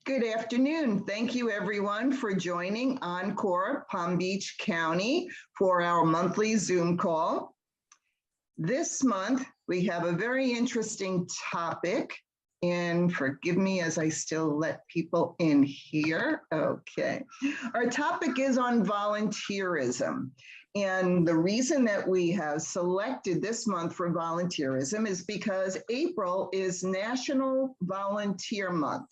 Good afternoon. Thank you everyone for joining Encore Palm Beach County for our monthly Zoom call. This month, we have a very interesting topic, and forgive me as I still let people in here. Okay. Our topic is on volunteerism. And the reason that we have selected this month for volunteerism is because April is National Volunteer Month.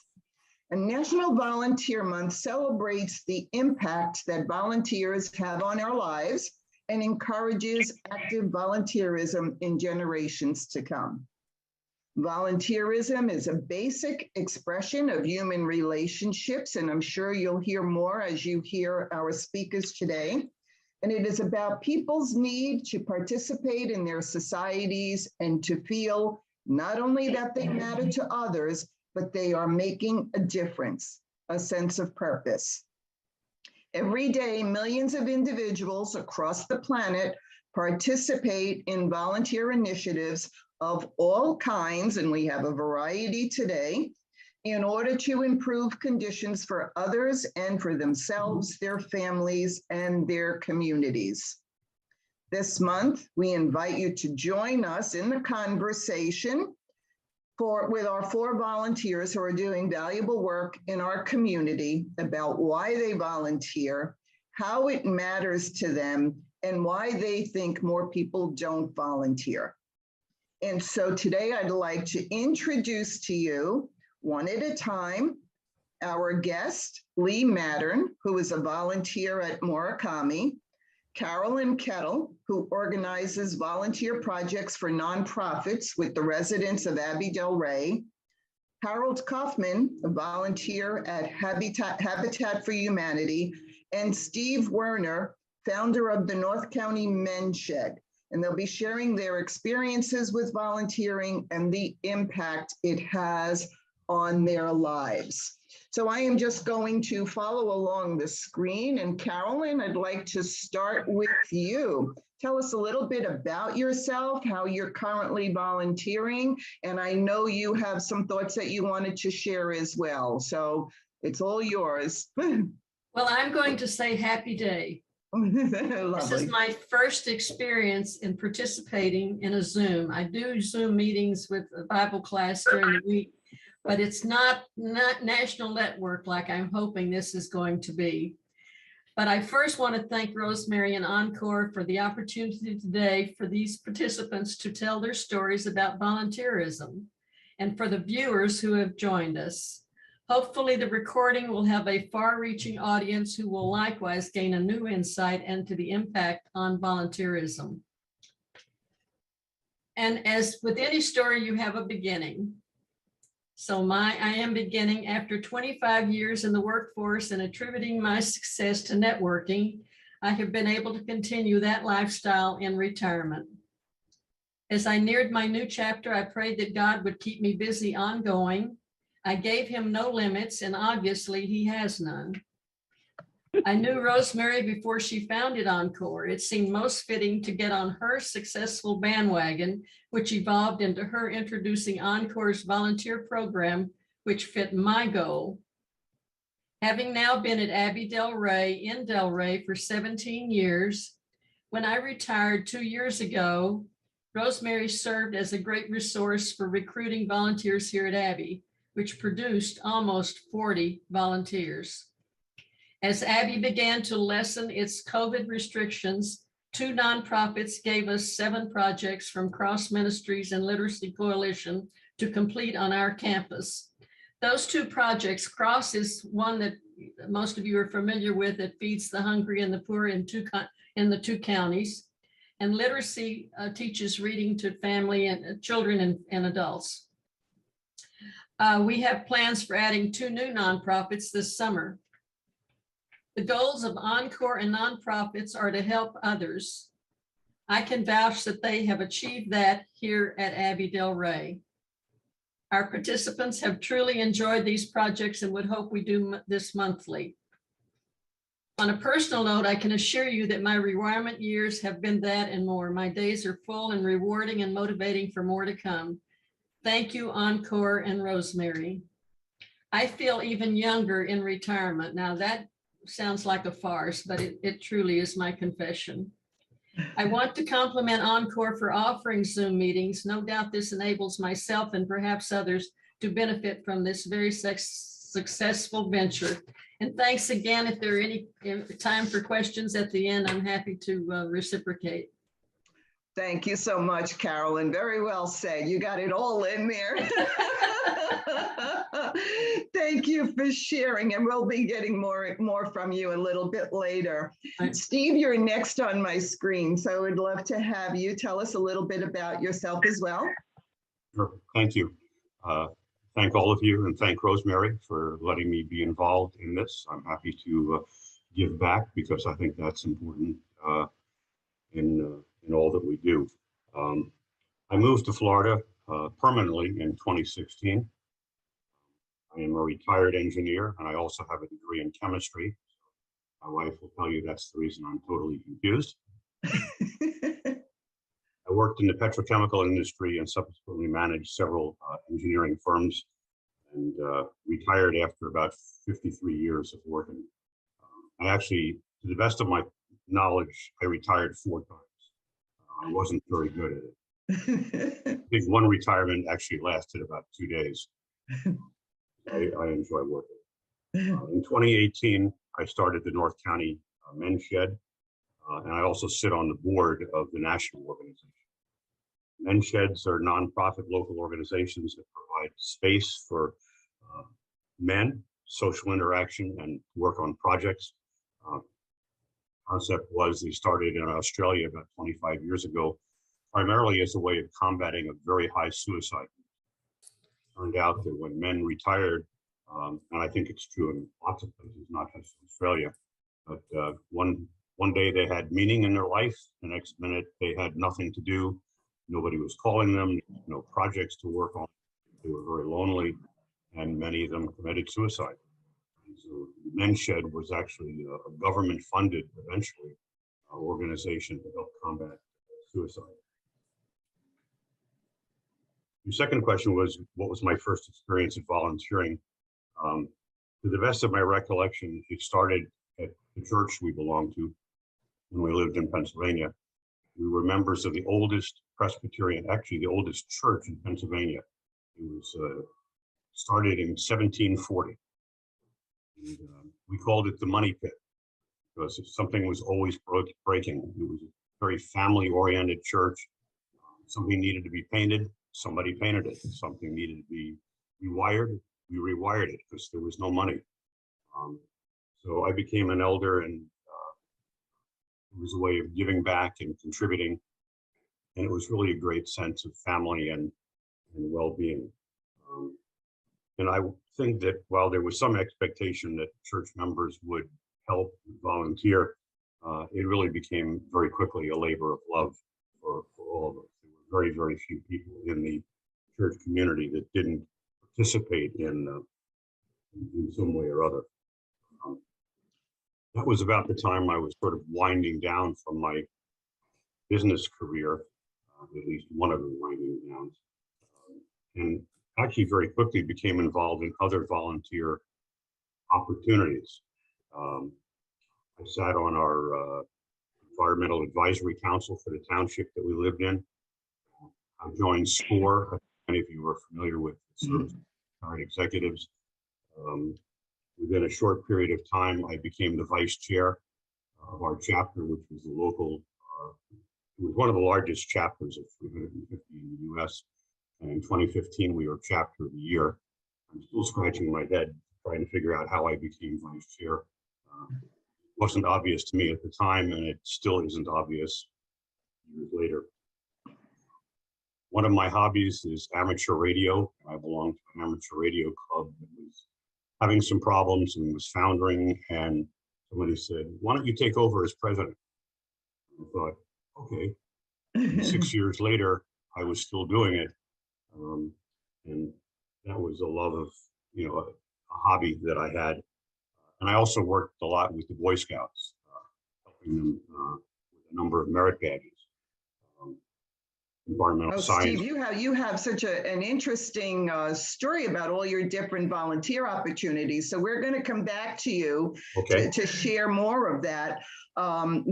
And National Volunteer Month celebrates the impact that volunteers have on our lives and encourages active volunteerism in generations to come. Volunteerism is a basic expression of human relationships, and I'm sure you'll hear more as you hear our speakers today. And it is about people's need to participate in their societies and to feel not only that they matter to others, but they are making a difference, a sense of purpose. Every day, millions of individuals across the planet participate in volunteer initiatives of all kinds, and we have a variety today, in order to improve conditions for others and for themselves, their families, and their communities. This month, we invite you to join us in the conversation with our 4 volunteers who are doing valuable work in our community about why they volunteer, how it matters to them, and why they think more people don't volunteer. And so today I'd like to introduce to you, one at a time, our guest, Leigh Mattern, who is a volunteer at Murakami, Carolyn Kettle, who organizes volunteer projects for nonprofits with the residents of Abbey Delray, Harold Kaufman, a volunteer at Habitat for Humanity, and Steve Werner, founder of the North County Men's Shed. And they'll be sharing their experiences with volunteering and the impact it has on their lives. So I am just going to follow along the screen. And Carolyn, I'd like to start with you. Tell us a little bit about yourself, how you're currently volunteering. And I know you have some thoughts that you wanted to share as well. So it's all yours. Well, I'm going to say happy day. This is my first experience in participating in a Zoom. I do Zoom meetings with a Bible class during the week, but it's not national network like I'm hoping this is going to be. But I first want to thank Rosemary and Encore for the opportunity today for these participants to tell their stories about volunteerism, and for the viewers who have joined us. Hopefully the recording will have a far-reaching audience who will likewise gain a new insight into the impact on volunteerism. And as with any story, you have a beginning. So I am beginning after 25 years in the workforce and attributing my success to networking. I have been able to continue that lifestyle in retirement. As I neared my new chapter, I prayed that God would keep me busy ongoing. I gave him no limits, and obviously he has none. I knew Rosemary before she founded Encore. It seemed most fitting to get on her successful bandwagon, which evolved into her introducing Encore's volunteer program, which fit my goal. Having now been at Abbey Delray in Delray for 17 years, when I retired 2 years ago, Rosemary served as a great resource for recruiting volunteers here at Abbey, which produced almost 40 volunteers. As Abbey began to lessen its COVID restrictions, 2 nonprofits gave us 7 projects from Cross Ministries and Literacy Coalition to complete on our campus. Those 2 projects, Cross is one that most of you are familiar with, that feeds the hungry and the poor in the 2 counties. And Literacy teaches reading to family and children and adults. We have plans for adding 2 new nonprofits this summer. The goals of Encore and nonprofits are to help others. I can vouch that they have achieved that here at Abbey Delray. Our participants have truly enjoyed these projects and would hope we do this monthly. On a personal note, I can assure you that my retirement years have been that and more. My days are full and rewarding and motivating for more to come. Thank you, Encore and Rosemary. I feel even younger in retirement. Now that sounds like a farce, but it truly is my confession. I want to compliment Encore for offering Zoom meetings. No doubt this enables myself and perhaps others to benefit from this very successful venture. And thanks again. If there are any time for questions at the end, I'm happy to reciprocate. Thank you so much, Carolyn. Very well said. You got it all in there. Thank you for sharing, and we'll be getting more from you a little bit later. Right. Steve, you're next on my screen, so I would love to have you tell us a little bit about yourself as well. Sure. Thank you. Thank all of you, and thank Rosemary for letting me be involved in this. I'm happy to give back because I think that's important in all that we do. I moved to Florida permanently in 2016. I am a retired engineer, and I also have a degree in chemistry. My wife will tell you that's the reason I'm totally confused. I worked in the petrochemical industry and subsequently managed several engineering firms, and retired after about 53 years of working. I actually, to the best of my knowledge, I retired 4 times. I wasn't very good at it. I think one retirement actually lasted about 2 days. I enjoy working. In 2018, I started the North County Men's Shed, and I also sit on the board of the national organization. Men's Sheds are nonprofit local organizations that provide space for men, social interaction, and work on projects. Concept was they started in Australia about 25 years ago, primarily as a way of combating a very high suicide rate. Turned out that when men retired, and I think it's true in lots of places, not just Australia, but one day they had meaning in their life, the next minute they had nothing to do. Nobody was calling them, no projects to work on. They were very lonely, and many of them committed suicide. And so Men's Shed was actually a government-funded, eventually, organization to help combat suicide. Your second question was, what was my first experience of volunteering? To the best of my recollection, it started at the church we belonged to when we lived in Pennsylvania. We were members of the oldest Presbyterian, actually the oldest church in Pennsylvania. It was started in 1740. And, we called it the money pit because something was always breaking. It was a very family-oriented church. Something needed to be painted, somebody painted it. Something needed to be rewired, we rewired it because there was no money. So I became an elder, and it was a way of giving back and contributing. And it was really a great sense of family and well-being. And I think that while there was some expectation that church members would help volunteer, it really became very quickly a labor of love for all of us. There were very, very few people in the church community that didn't participate in some way or other. That was about the time I was sort of winding down from my business career, at least one of the winding downs, and actually very quickly became involved in other volunteer opportunities. I sat on our environmental advisory council for the township that we lived in. I joined SCORE. Many of you are familiar with our executives. Within a short period of time, I became the vice chair of our chapter, which was the local, it was one of the largest chapters of 350 in the US. And in 2015, we were chapter of the year. I'm still scratching my head trying to figure out how I became vice chair. It wasn't obvious to me at the time, and it still isn't obvious years later. One of my hobbies is amateur radio. I belong to an amateur radio club that was having some problems and was foundering, and somebody said, "Why don't you take over as president?" I thought, okay. And 6 years later, I was still doing it. And that was a love of, a hobby that I had. And I also worked a lot with the Boy Scouts, helping them with a number of merit badges. environmental Oh, science. Steve, you have such an interesting story about all your different volunteer opportunities. So we're going to come back to you Okay. to share more of that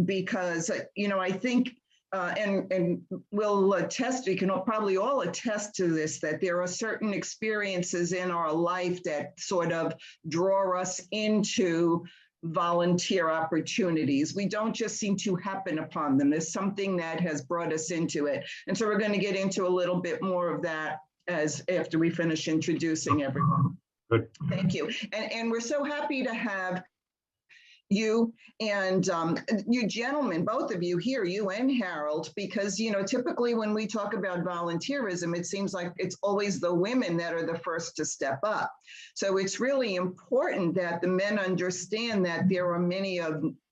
because, I think, and we'll attest, we can probably all attest to this, that there are certain experiences in our life that sort of draw us into volunteer opportunities. We don't just seem to happen upon them. There's something that has brought us into it. And so we're going to get into a little bit more of that after we finish introducing everyone. Good. Thank you. And we're so happy to have you and you gentlemen, both of you here, you and Harold, because, typically when we talk about volunteerism, it seems like it's always the women that are the first to step up. So it's really important that the men understand that there are many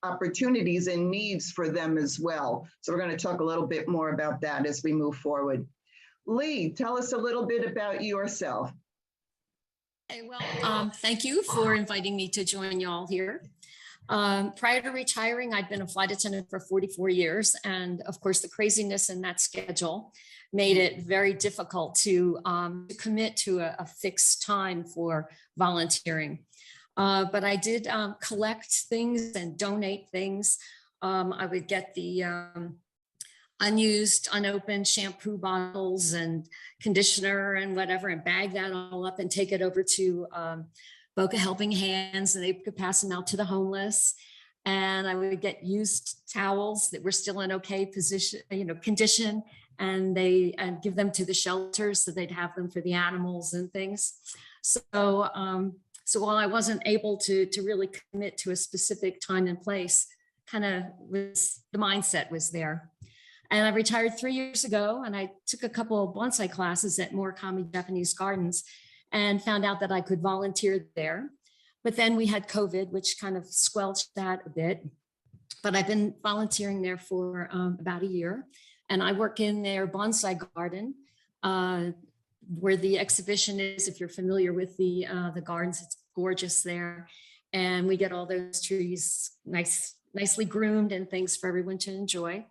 opportunities and needs for them as well. So we're going to talk a little bit more about that as we move forward. Leigh, tell us a little bit about yourself. Okay, well, thank you for inviting me to join y'all here. Prior to retiring, I'd been a flight attendant for 44 years. And of course, the craziness in that schedule made it very difficult to commit to a fixed time for volunteering. But I did collect things and donate things. I would get the unused, unopened shampoo bottles and conditioner and whatever, and bag that all up and take it over to Boca Helping Hands, and they could pass them out to the homeless. And I would get used towels that were still in okay position, condition, and give them to the shelters so they'd have them for the animals and things. So while I wasn't able to really commit to a specific time and place, the mindset was there. And I retired 3 years ago, and I took a couple of bonsai classes at Murakami Japanese Gardens and found out that I could volunteer there. But then we had COVID, which kind of squelched that a bit. But I've been volunteering there for about a year. And I work in their bonsai garden, where the exhibition is. If you're familiar with the gardens, it's gorgeous there. And we get all those trees nicely groomed and things for everyone to enjoy.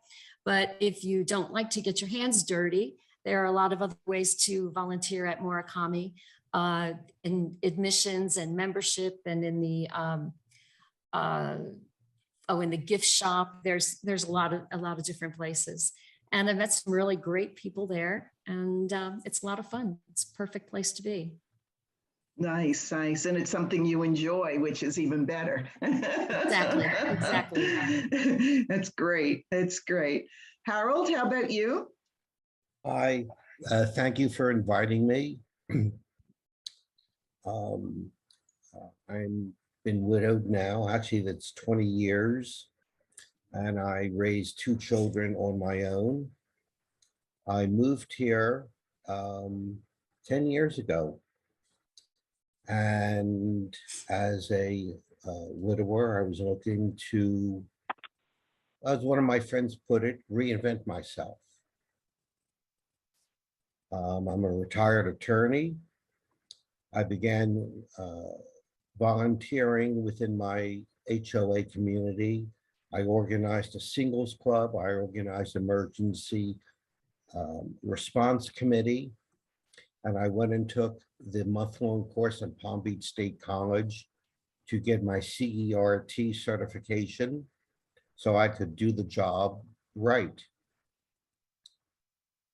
But if you don't like to get your hands dirty, there are a lot of other ways to volunteer at Murakami. In admissions and membership, and in the in the gift shop. There's a lot of different places, and I met some really great people there, and it's a lot of fun. It's a perfect place to be. Nice, and it's something you enjoy, which is even better. Exactly. That's great. Harold, how about you? Hi, thank you for inviting me. I've been widowed now. Actually, that's 20 years. And I raised 2 children on my own. I moved here 10 years ago. And as a widower, I was looking to, as one of my friends put it, reinvent myself. I'm a retired attorney. I began volunteering within my HOA community. I organized a singles club. I organized emergency response committee. And I went and took the month-long course at Palm Beach State College to get my CERT certification so I could do the job right.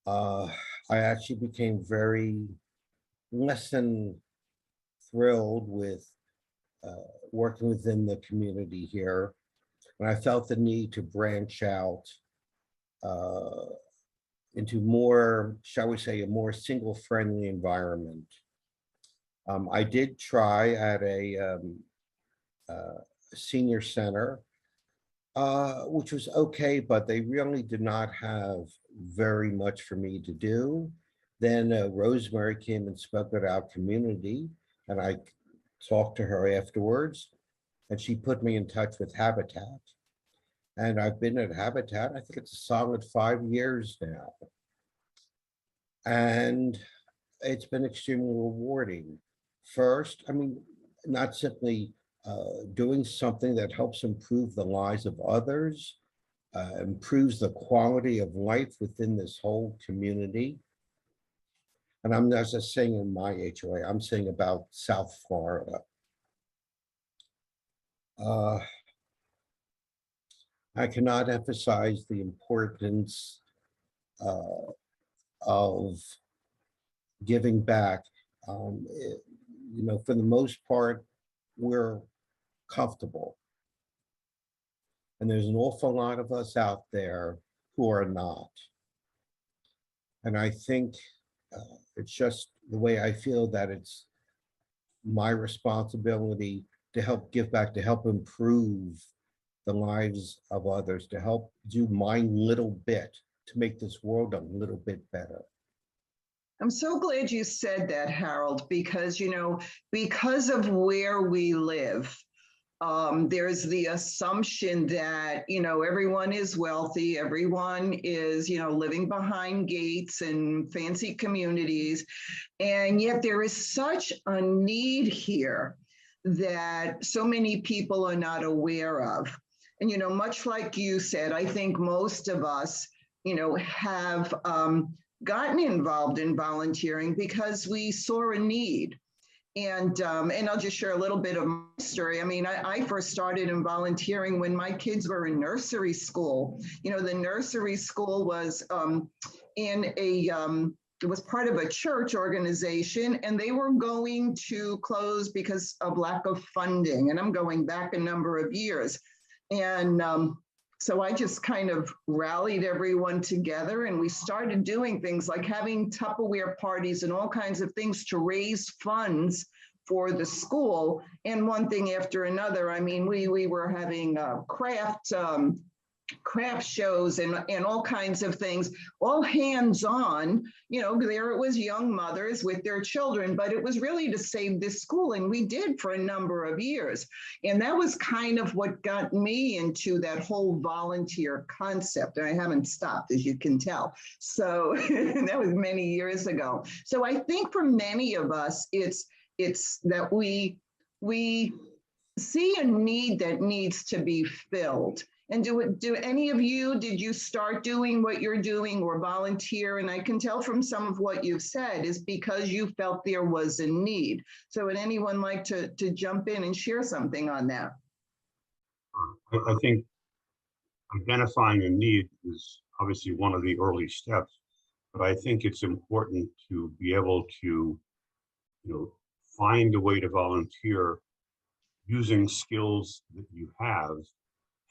I actually became very less than thrilled with working within the community here. And I felt the need to branch out into more, shall we say, a more single-friendly environment. I did try at a senior center, which was okay, but they really did not have very much for me to do. Then Rosemary came and spoke at our community, and I talked to her afterwards, and she put me in touch with Habitat. And I've been at Habitat, I think it's a solid 5 years now. And it's been extremely rewarding. First, I mean, not simply doing something that helps improve the lives of others, improves the quality of life within this whole community. And I'm not just saying in my HOA, I'm saying about South Florida. I cannot emphasize the importance of giving back. You know, for the most part, we're comfortable. And there's an awful lot of us out there who are not. And I think it's just the way I feel that it's my responsibility to help give back, to help improve the lives of others, to help do my little bit to make this world a little bit better. I'm so glad you said that, Harold, because, you know, because of where we live, there's the assumption that, you know, everyone is wealthy, everyone is, you know, living behind gates and fancy communities. And yet there is such a need here that so many people are not aware of. And, you know, much like you said, I think most of us, you know, have gotten involved in volunteering because we saw a need. And I'll just share a little bit of my story. I mean, I first started in volunteering when my kids were in nursery school. You know, the nursery school was it was part of a church organization, and they were going to close because of lack of funding. And I'm going back a number of years. And so I just kind of rallied everyone together, and we started doing things like having Tupperware parties and all kinds of things to raise funds for the school. And one thing after another, I mean, we were having craft shows and all kinds of things, all hands-on. You know, there it was young mothers with their children, but it was really to save this school, and we did for a number of years. And that was kind of what got me into that whole volunteer concept. And I haven't stopped, as you can tell. So that was many years ago. So I think for many of us, it's that we see a need that needs to be filled. And do any of you, did you start doing what you're doing or volunteer? And I can tell from some of what you've said is because you felt there was a need. So would anyone like to jump in and share something on that? I think identifying a need is obviously one of the early steps, but I think it's important to be able to, you know, find a way to volunteer using skills that you have,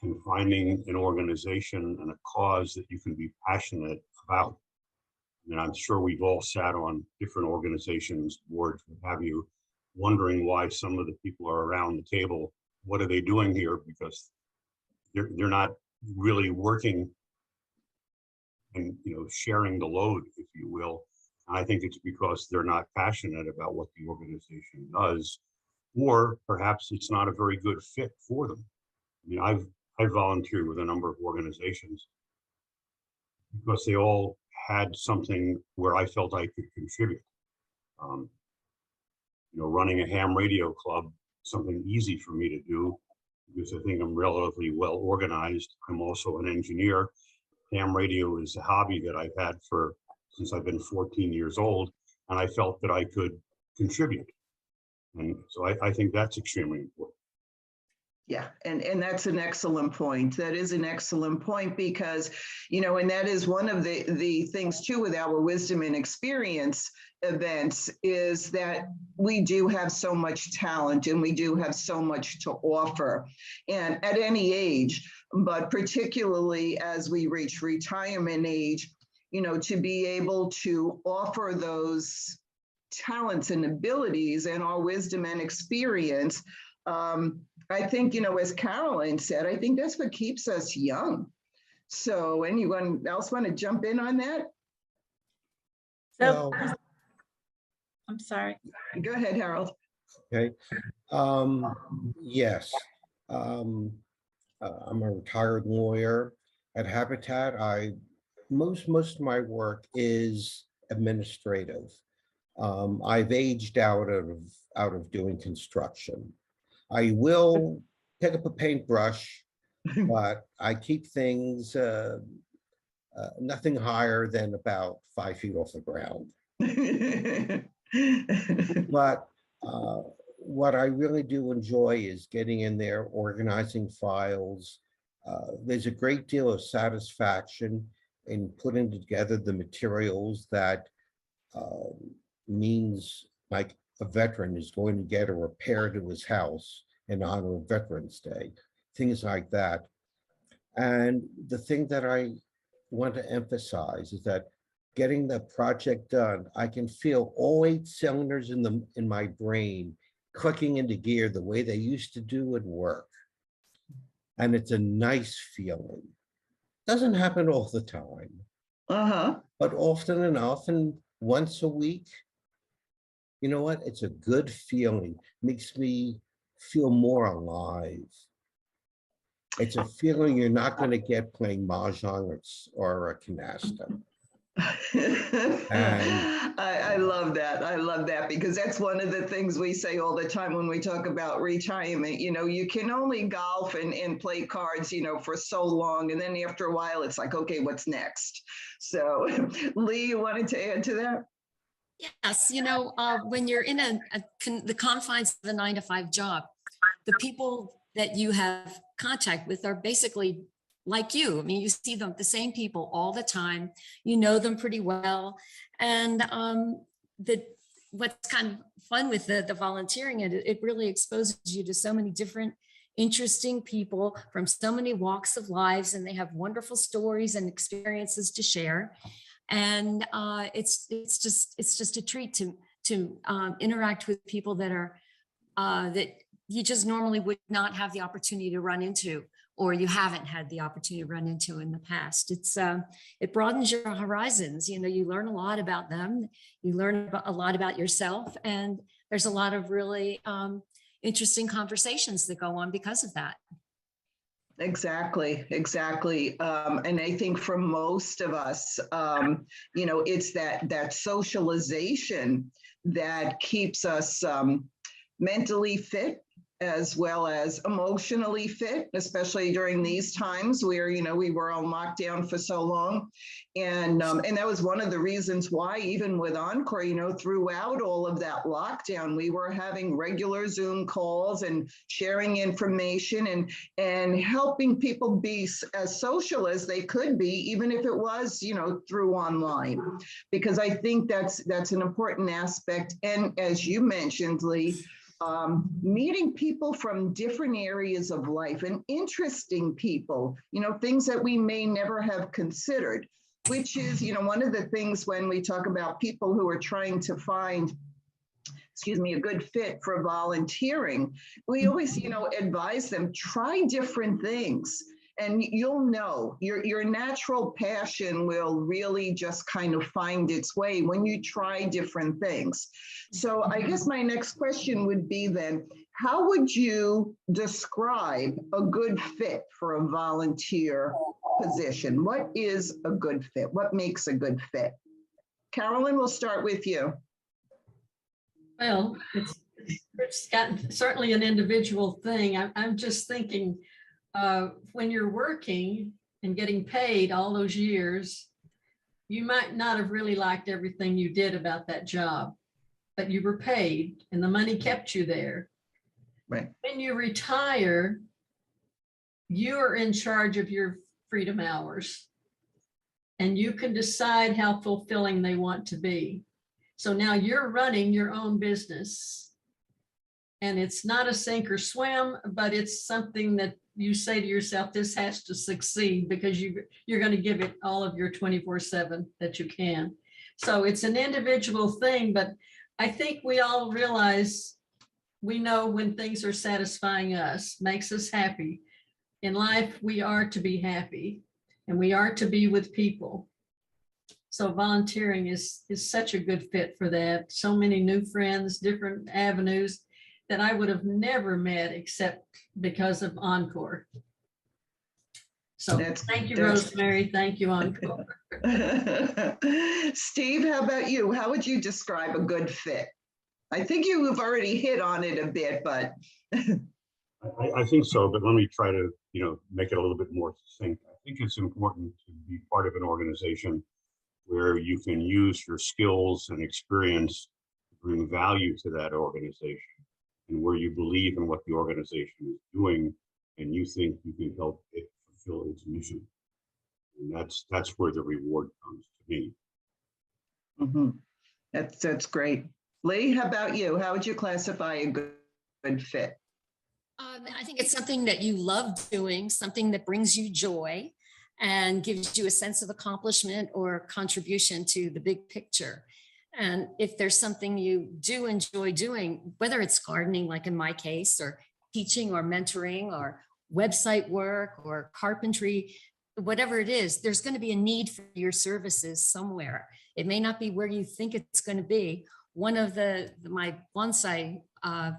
and finding an organization and a cause that you can be passionate about. I mean, I'm sure we've all sat on different organizations, boards, what have you, wondering why some of the people are around the table. What are they doing here? Because they're not really working and, you know, sharing the load, if you will. And I think it's because they're not passionate about what the organization does, or perhaps it's not a very good fit for them. I mean, I volunteered with a number of organizations because they all had something where I felt I could contribute. You know, running a ham radio club, something easy for me to do because I think I'm relatively well organized. I'm also an engineer. Ham radio is a hobby that I've had since I've been 14 years old, and I felt that I could contribute. And so I think that's extremely important. Yeah, and that's an excellent point. That is an excellent point because, you know, and that is one of the things too with our Wisdom and Experience events is that we do have so much talent and we do have so much to offer, and at any age, but particularly as we reach retirement age, you know, to be able to offer those talents and abilities and our wisdom and experience. I think, you know, as Carolyn said, I think that's what keeps us young. So anyone else want to jump in on that? So, Well, I'm sorry. Go ahead, Harold. okay. Yes. I'm a retired lawyer at Habitat. Most of my work is administrative. I've aged out of doing construction. I will pick up a paintbrush but I keep things nothing higher than about 5 feet off the ground. But what I really do enjoy is getting in there, organizing files. There's a great deal of satisfaction in putting together the materials that means like a veteran is going to get a repair to his house in honor of Veterans Day, things like that. And the thing that I want to emphasize is that getting the project done, I can feel all 8 cylinders in my brain clicking into gear the way they used to do at work. And it's a nice feeling. Doesn't happen all the time, but often enough, and once a week, you know what? It's a good feeling. Makes me feel more alive. It's a feeling you're not going to get playing mahjong or a canasta. I love that. I love that because that's one of the things we say all the time when we talk about retirement. You know, you can only golf and play cards, you know, for so long. And then after a while, it's like, okay, what's next? So Leigh, you wanted to add to that? Yes, you know, when you're in the confines of a 9-to-5 job, the people that you have contact with are basically like you. I mean, you see them, the same people all the time, you know them pretty well. And what's kind of fun with the volunteering, it really exposes you to so many different interesting people from so many walks of lives, and they have wonderful stories and experiences to share. And it's just a treat to interact with people that are that you just normally would not have the opportunity to run into, or you haven't had the opportunity to run into in the past. It broadens your horizons. You know, you learn a lot about them, you learn a lot about yourself, and there's a lot of really interesting conversations that go on because of that. Exactly. And I think for most of us, you know, it's that socialization that keeps us mentally fit as well as emotionally fit, especially during these times where, you know, we were on lockdown for so long. And that was one of the reasons why, even with Encore, you know, throughout all of that lockdown, we were having regular Zoom calls and sharing information and helping people be as social as they could be, even if it was, you know, through online, because I think that's an important aspect. And as you mentioned, Leigh, meeting people from different areas of life and interesting people, you know, things that we may never have considered, which is, you know, one of the things when we talk about people who are trying to find, a good fit for volunteering, we always, you know, advise them, try different things. And you'll know your natural passion will really just kind of find its way when you try different things. So I guess my next question would be then, how would you describe a good fit for a volunteer position? What is a good fit? What makes a good fit? Carolyn, we'll start with you. Well, it's certainly an individual thing. I'm just thinking, when you're working and getting paid all those years, you might not have really liked everything you did about that job, but you were paid and the money kept you there. Right. When you retire, you are in charge of your freedom hours and you can decide how fulfilling they want to be. So now you're running your own business, and it's not a sink or swim, but it's something that you say to yourself, this has to succeed because you're going to give it all of your 24/7 that you can. So it's an individual thing, but I think we all realize, we know when things are satisfying us, makes us happy. In life, we are to be happy and we are to be with people. So volunteering is such a good fit for that. So many new friends, different avenues that I would have never met except because of Encore. So thank you, Rosemary. Thank you, Encore. Steve, how about you? How would you describe a good fit? I think you have already hit on it a bit, but. I think so, but let me try to, make it a little bit more succinct. I think it's important to be part of an organization where you can use your skills and experience to bring value to that organization, and where you believe in what the organization is doing and you think you can help it fulfill its mission. And that's where the reward comes to me. Mhm. That's great. Leigh, how about you? How would you classify a good fit? I think it's something that you love doing, something that brings you joy and gives you a sense of accomplishment or contribution to the big picture. And if there's something you do enjoy doing, whether it's gardening, like in my case, or teaching or mentoring or website work or carpentry, whatever it is, there's going to be a need for your services somewhere. It may not be where you think it's going to be. One of my bonsai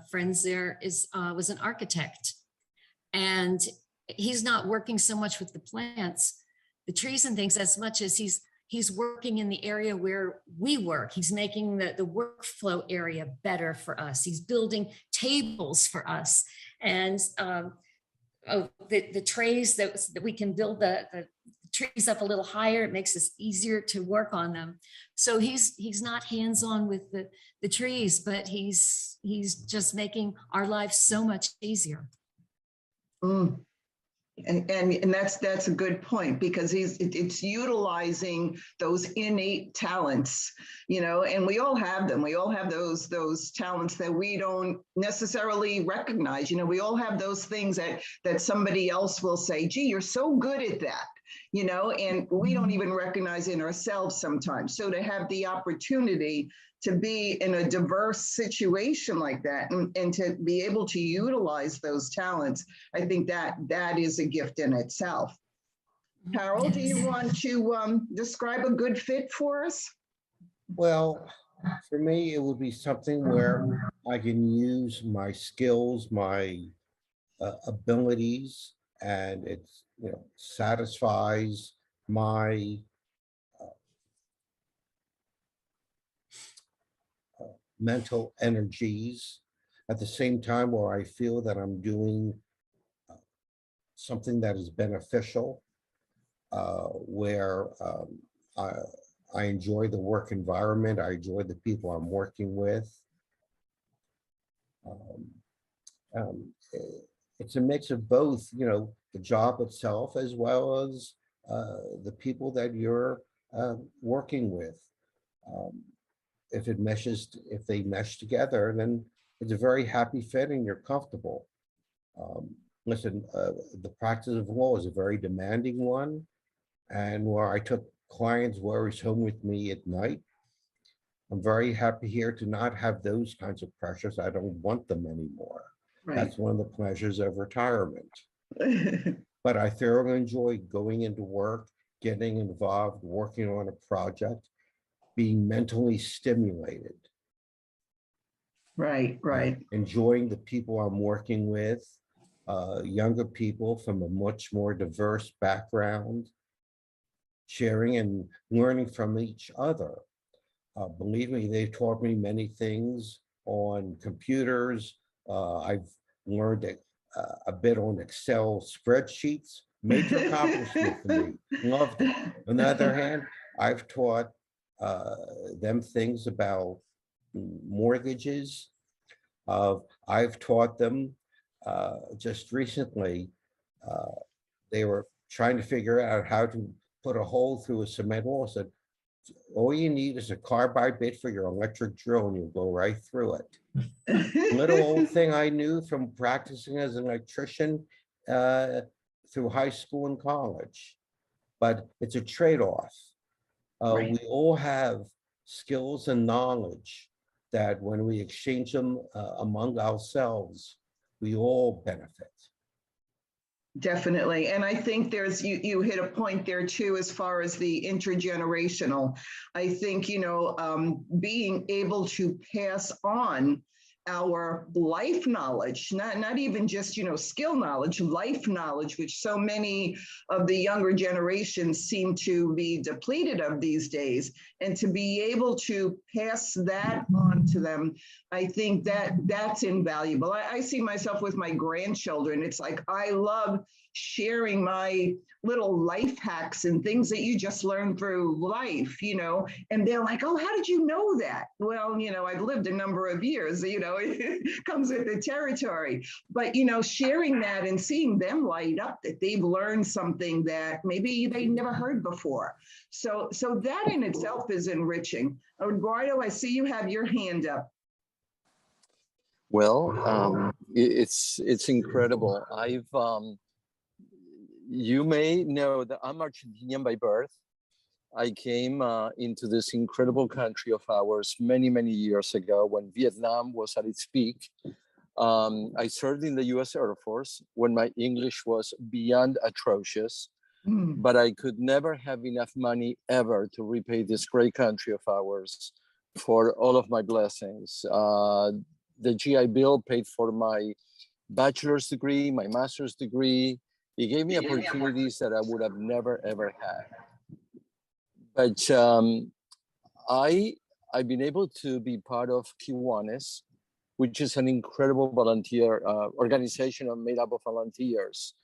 friends there was an architect, and he's not working so much with the plants, the trees and things, as much as he's working in the area where we work. He's making the workflow area better for us. He's building tables for us, and the trays that we can build the trees up a little higher. It makes us easier to work on them. So he's not hands-on with the trees, but he's just making our lives so much easier. Mm. And that's a good point, because it's utilizing those innate talents, and we all have them. We all have those talents that we don't necessarily recognize. We all have those things that somebody else will say, gee, you're so good at that, and we don't even recognize in ourselves sometimes. So to have the opportunity to be in a diverse situation like that and to be able to utilize those talents, I think that is a gift in itself. Carol, do you want to describe a good fit for us? Well, for me, it would be something where I can use my skills, my abilities, and it satisfies my mental energies, at the same time where I feel that I'm doing something that is beneficial, where I enjoy the work environment, I enjoy the people I'm working with. It's a mix of both, the job itself as well as the people that you're working with. If they mesh together, then it's a very happy fit and you're comfortable. Listen, the practice of law is a very demanding one, and where I took clients' worries home with me at night, I'm very happy here to not have those kinds of pressures. I don't want them anymore. Right. That's one of the pleasures of retirement. But I thoroughly enjoy going into work, getting involved, working on a project, being mentally stimulated. Right. Enjoying the people I'm working with, younger people from a much more diverse background, sharing and learning from each other. Believe me, they've taught me many things on computers. I've learned a bit on Excel spreadsheets, major accomplishment for me, loved it. On the other hand, I've taught them things about mortgages. I've taught them just recently, they were trying to figure out how to put a hole through a cement wall. I said, all you need is a carbide bit for your electric drill and you'll go right through it. Little old thing I knew from practicing as an electrician through high school and college, but it's a trade-off. Right. We all have skills and knowledge that when we exchange them among ourselves, we all benefit. Definitely. And I think you hit a point there too, as far as the intergenerational. I think, being able to pass on our life knowledge, not even just, skill knowledge, life knowledge, which so many of the younger generations seem to be depleted of these days. And to be able to pass that on to them, I think that's invaluable. I see myself with my grandchildren. It's like, I love sharing my little life hacks and things that you just learn through life, and they're like, oh, how did you know that? Well, I've lived a number of years, it comes with the territory, but, sharing that and seeing them light up that they've learned something that maybe they never heard before. So that in itself is enriching. Eduardo, I see you have your hand up. Well, it's incredible. You may know that I'm Argentinian by birth. I came into this incredible country of ours many, many years ago when Vietnam was at its peak. I served in the US Air Force when my English was beyond atrocious, but I could never have enough money ever to repay this great country of ours for all of my blessings. The GI Bill paid for my bachelor's degree, my master's degree. It gave me opportunities that I would have never, ever had. But I've been able to be part of Kiwanis, which is an incredible volunteer organization made up of volunteers.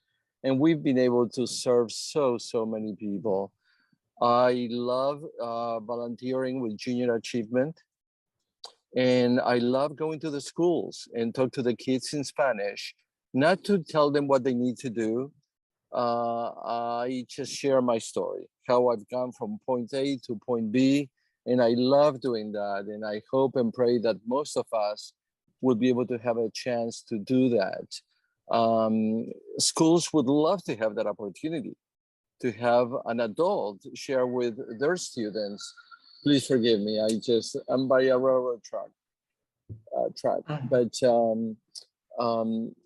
And we've been able to serve so many people. I love volunteering with Junior Achievement. And I love going to the schools and talk to the kids in Spanish, not to tell them what they need to do. I just share my story, how I've gone from point A to point B, and I love doing that. And I hope and pray that most of us will be able to have a chance to do that. Schools would love to have that opportunity, to have an adult share with their students. Please forgive me, I'm by a railroad track. But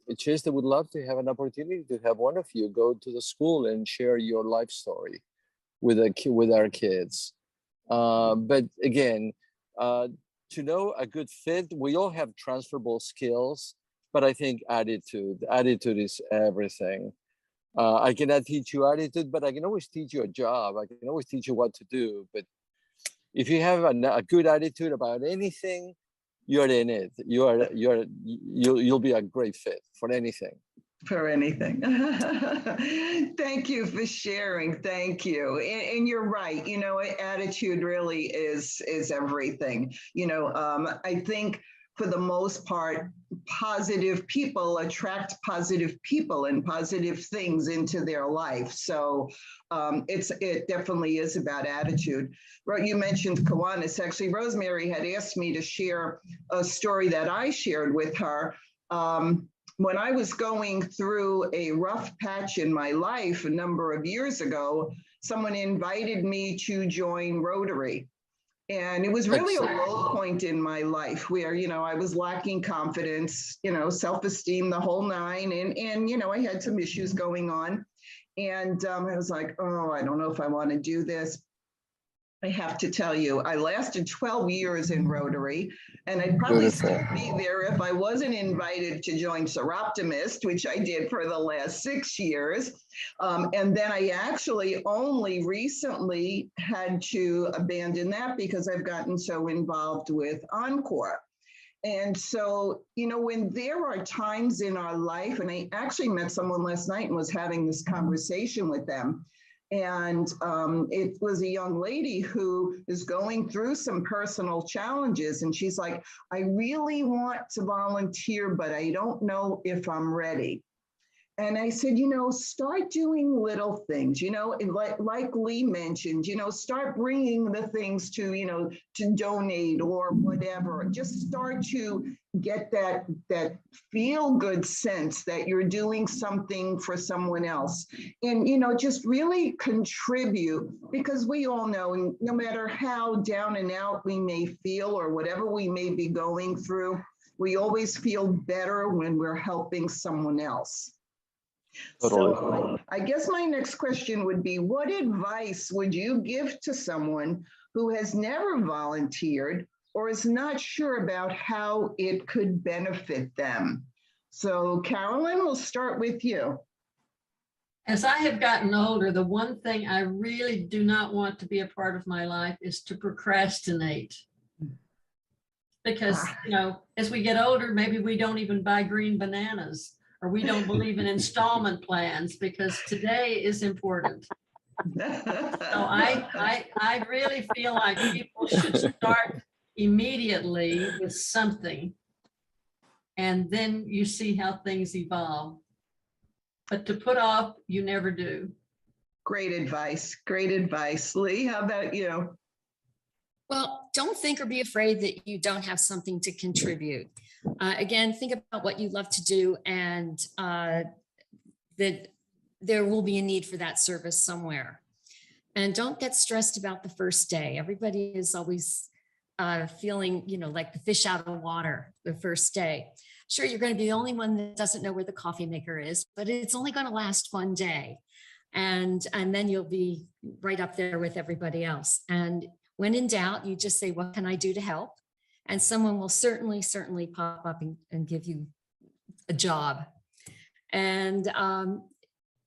it's just, I would love to have an opportunity to have one of you go to the school and share your life story with our kids. But again, to know a good fit, we all have transferable skills, but I think attitude is everything. I cannot teach you attitude, but I can always teach you a job. I can always teach you what to do. But if you have a good attitude about anything, you're in it. You'll be a great fit for anything. For anything. Thank you for sharing. Thank you. And you're right. Attitude really is everything. I think for the most part, positive people attract positive people and positive things into their life. So it definitely is about attitude. You mentioned Kiwanis. Actually, Rosemary had asked me to share a story that I shared with her. When I was going through a rough patch in my life a number of years ago, someone invited me to join Rotary. And it was really a low point in my life where, I was lacking confidence, self-esteem, the whole nine. And I had some issues going on. And I was like, oh, I don't know if I want to do this. I have to tell you, I lasted 12 years in Rotary, and I'd probably still be there if I wasn't invited to join Seroptimist, which I did for the last 6 years. And then I actually only recently had to abandon that because I've gotten so involved with Encore. And so, when there are times in our life, and I actually met someone last night and was having this conversation with them. And it was a young lady who is going through some personal challenges. And she's like, I really want to volunteer, but I don't know if I'm ready. And I said, start doing little things, like Leigh mentioned, start bringing the things to donate or whatever. Just start to get that feel good sense that you're doing something for someone else. And, just really contribute, because we all know, no matter how down and out we may feel or whatever we may be going through, we always feel better when we're helping someone else. Totally. So I guess my next question would be, what advice would you give to someone who has never volunteered or is not sure about how it could benefit them. So Carolyn, we'll start with you. As I have gotten older, the one thing I really do not want to be a part of my life is to procrastinate. Because, you know, as we get older, maybe we don't even buy green bananas, or we don't believe in installment plans, because today is important. So I really feel like people should start immediately with something, and then you see how things evolve. But to put off, you never do. Great advice. Great advice. Leigh, how about you? Well, don't think or be afraid that you don't have something to contribute. Again, think about what you love to do, and that there will be a need for that service somewhere. And don't get stressed about the first day. Everybody is always feeling, you know, like the fish out of water the first day. Sure, you're going to be the only one that doesn't know where the coffee maker is, but it's only going to last one day. And then you'll be right up there with everybody else. And when in doubt, you just say, what can I do to help? And someone will certainly pop up and give you a job. And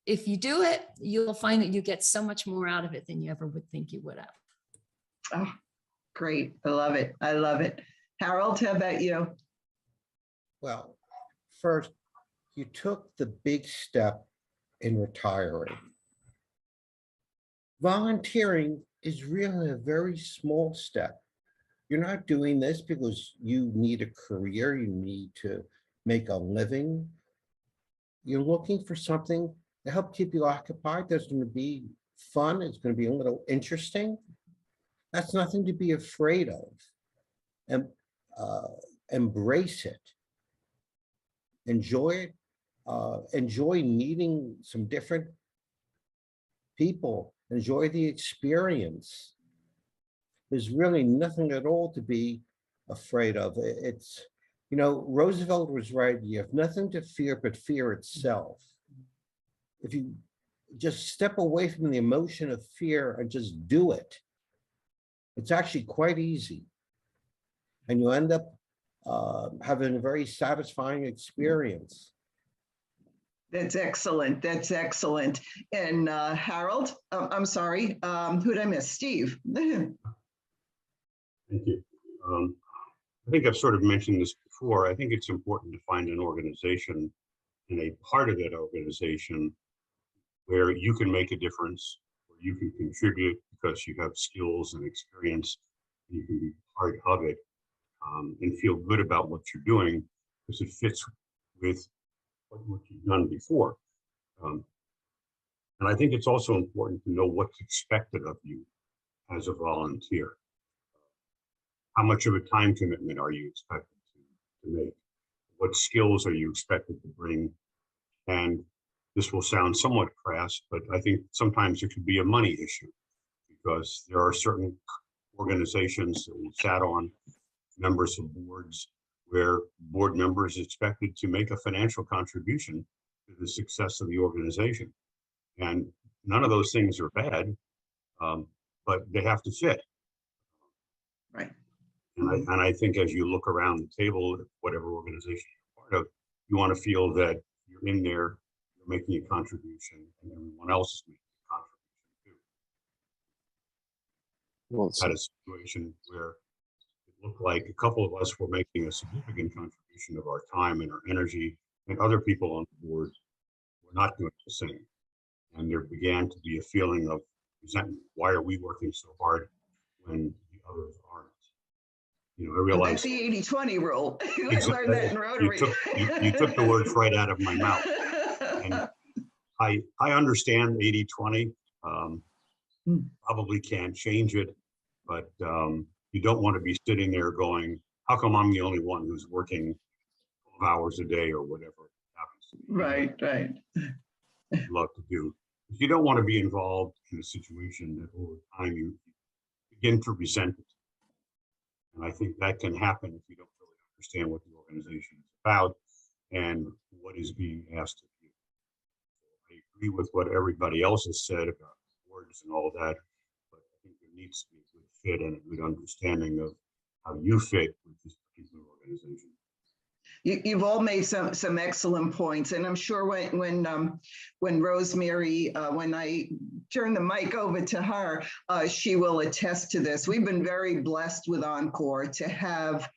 if you do it, you'll find that you get so much more out of it than you ever would think you would have. Oh, great. I love it. I love it. Harold, how about you? Well, first, you took the big step in retiring. Volunteering is really a very small step. You're not doing this because you need a career, you need to make a living. You're looking for something to help keep you occupied. That's going to be fun. It's going to be a little interesting. That's nothing to be afraid of. And embrace it. Enjoy it. Enjoy meeting some different people. Enjoy the experience. There's really nothing at all to be afraid of. It's, you know, Roosevelt was right. You have nothing to fear but fear itself. If you just step away from the emotion of fear and just do it, it's actually quite easy. And you end up having a very satisfying experience. That's excellent. That's excellent. And Harold, I'm sorry, who did I miss? Steve. Thank you. I think I've sort of mentioned this before. I think it's important to find an organization and a part of that organization where you can make a difference, where you can contribute because you have skills and experience, and you can be part of it and feel good about what you're doing because it fits with what you've done before. And I think it's also important to know what's expected of you as a volunteer. How much of a time commitment are you expected to make? What skills are you expected to bring? And this will sound somewhat crass, but I think sometimes it could be a money issue because there are certain organizations that we sat on, members of boards, where board members expected to make a financial contribution to the success of the organization. And none of those things are bad, but they have to fit. Right. And I think as you look around the table, whatever organization you're part of, you want to feel that you're in there, you're making a contribution, and everyone else is making a contribution too. Well, Had a situation where it looked like a couple of us were making a significant contribution of our time and our energy, and other people on the board were not doing the same. And there began to be a feeling of resentment. Why are we working so hard when the others aren't? You know, I realized that's the 80-20 rule. I learned that in Rotary. You took the words right out of my mouth. And I understand 80-20. Probably can't change it, but you don't want to be sitting there going, how come I'm the only one who's working 12 hours a day or whatever happens to be? Right, right. Love to do. You don't want to be involved in a situation that over time you begin to resent it. And I think that can happen if you don't really understand what the organization is about and what is being asked of you. I agree with what everybody else has said about boards and all that, but I think there needs to be a good fit and a good understanding of how you fit with this particular organization. You've all made some excellent points, and I'm sure when Rosemary, when I turn the mic over to her, she will attest to this. We've been very blessed with Encore to have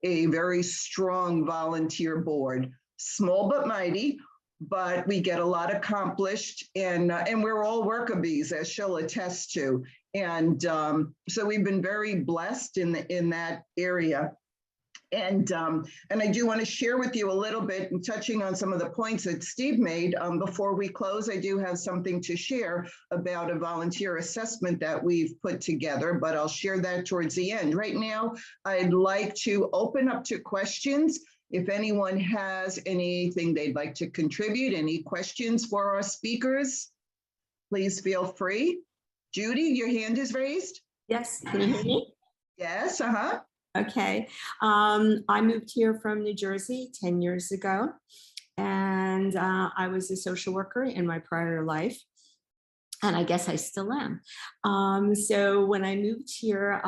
a very strong volunteer board, small but mighty, but we get a lot accomplished, and we're all worker bees, as she'll attest to. And so we've been very blessed in that area. And I do want to share with you a little bit, touching on some of the points that Steve made. Before we close, I do have something to share about a volunteer assessment that we've put together, but I'll share that towards the end. Right now, I'd like to open up to questions. If anyone has anything they'd like to contribute, any questions for our speakers, please feel free. Judy, your hand is raised. Yes, can you hear me? Yes, Okay. I moved here from New Jersey 10 years ago, and I was a social worker in my prior life, and I guess I still am. So when I moved here,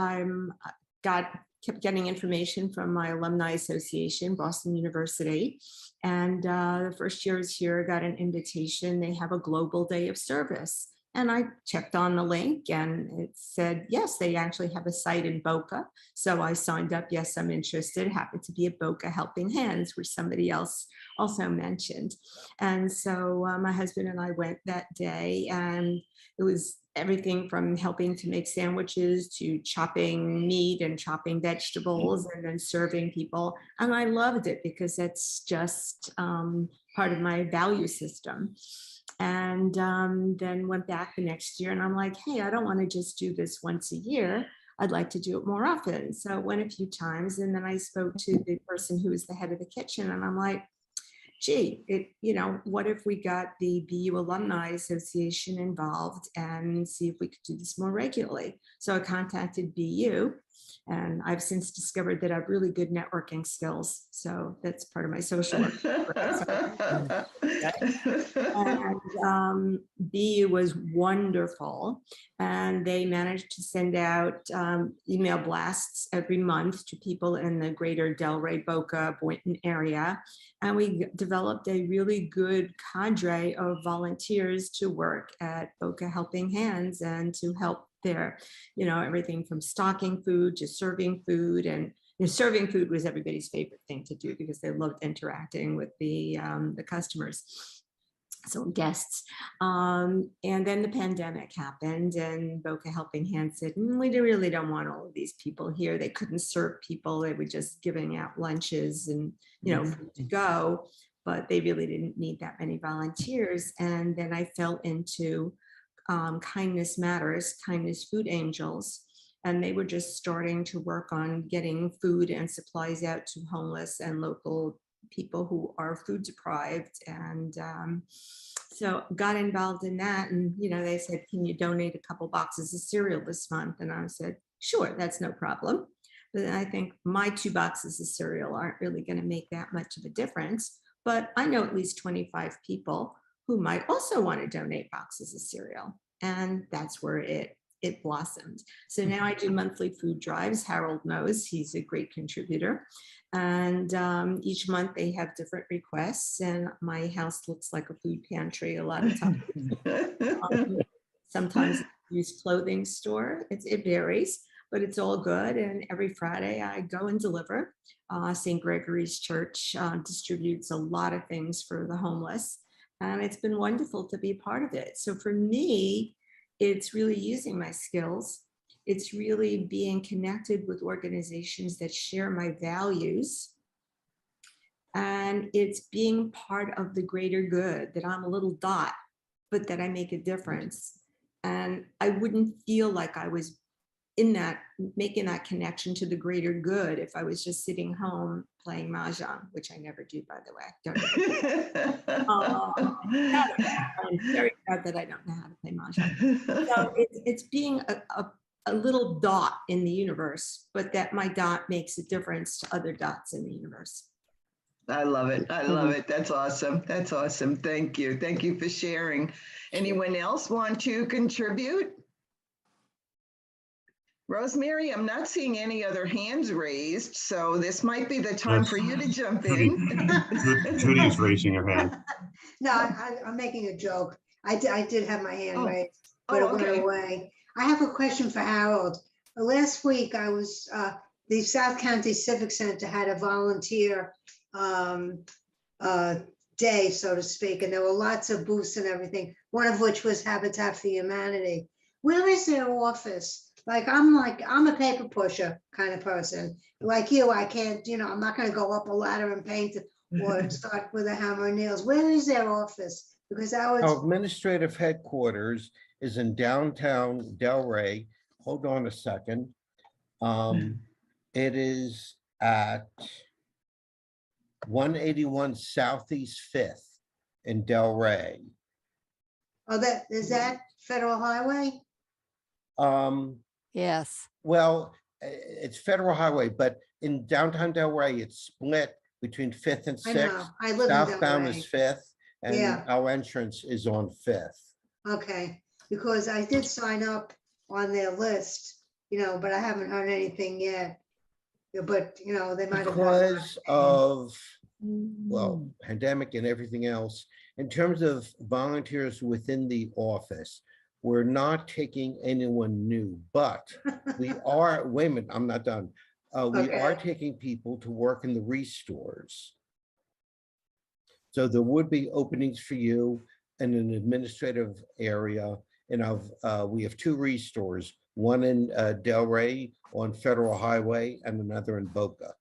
kept getting information from my alumni association, Boston University. And the first year I was here, I got an invitation. They have a global day of service. And I checked on the link and it said, yes, they actually have a site in Boca. So I signed up. Yes, I'm interested. It happened to be at Boca Helping Hands, which somebody else also mentioned. And so my husband and I went that day, and it was everything from helping to make sandwiches to chopping meat and chopping vegetables and then serving people. And I loved it because that's just part of my value system. And then went back the next year, and I'm like, hey, I don't want to just do this once a year. I'd like to do it more often. So I went a few times, and then I spoke to the person who was the head of the kitchen, and I'm like, gee, what if we got the BU Alumni Association involved and see if we could do this more regularly? So I contacted BU, and I've since discovered that I have really good networking skills. So that's part of my social work. And BU was wonderful, and they managed to send out email blasts every month to people in the greater Delray, Boca, Boynton area. And we developed a really good cadre of volunteers to work at Boca Helping Hands and to help there, everything from stocking food to serving food. And serving food was everybody's favorite thing to do because they loved interacting with the customers, so guests. And then the pandemic happened, and Boca Helping Hands said, we really don't want all of these people here. They couldn't serve people. They were just giving out lunches and, food to go, but they really didn't need that many volunteers. And then I fell into Kindness Matters, Kindness Food Angels. And they were just starting to work on getting food and supplies out to homeless and local people who are food deprived. And so got involved in that. And, they said, can you donate a couple boxes of cereal this month? And I said, sure, that's no problem. But I think my 2 boxes of cereal aren't really going to make that much of a difference. But I know at least 25 people who might also want to donate boxes of cereal. And that's where it blossomed. So now I do monthly food drives. Harold knows, he's a great contributor. And each month they have different requests, and my house looks like a food pantry a lot of times. Sometimes I use clothing store. It varies, but it's all good. And every Friday I go and deliver. St. Gregory's Church distributes a lot of things for the homeless. And it's been wonderful to be a part of it. So for me, it's really using my skills. It's really being connected with organizations that share my values. And it's being part of the greater good, that I'm a little dot, but that I make a difference. And I wouldn't feel like I was in that, making that connection to the greater good if I was just sitting home playing mahjong, which I never do, by the way. I'm very proud that I don't know how to play mahjong. So it's being a little dot in the universe, but that my dot makes a difference to other dots in the universe. I love it. I love it. That's awesome. That's awesome. Thank you. Thank you for sharing. Anyone else want to contribute? Rosemary, I'm not seeing any other hands raised, so this might be the time Yes. for you to jump Judi, in. Judy is raising her hand. No, I'm making a joke. I did have my hand Oh. raised, but it went Okay. away. I have a question for Harold. Last week, I was, the South County Civic Center had a volunteer day, so to speak, and there were lots of booths and everything, one of which was Habitat for Humanity. Where is their office? Like, I'm a paper pusher kind of person. Like you, I can't, I'm not gonna go up a ladder and paint it or start with a hammer and nails. Where is their office? Because I Our was, administrative headquarters is in downtown Delray. Hold on a second. It is at 181 Southeast Fifth in Delray. is that Federal Highway? Yes. Well, it's Federal Highway, but in downtown Delray, it's split between Fifth and I know, Sixth. I live in Southbound is Delray. Fifth, and Yeah. our entrance is on Fifth. Okay, because I did sign up on their list, but I haven't heard anything yet. But, they might have. Because of, well, pandemic and everything else, in terms of volunteers within the office, we're not taking anyone new, but we are, wait a minute, I'm not done. We are Okay. taking people to work in the restores. So there would be openings for you in an administrative area. And we have two restores, one in Delray on Federal Highway and another in Boca.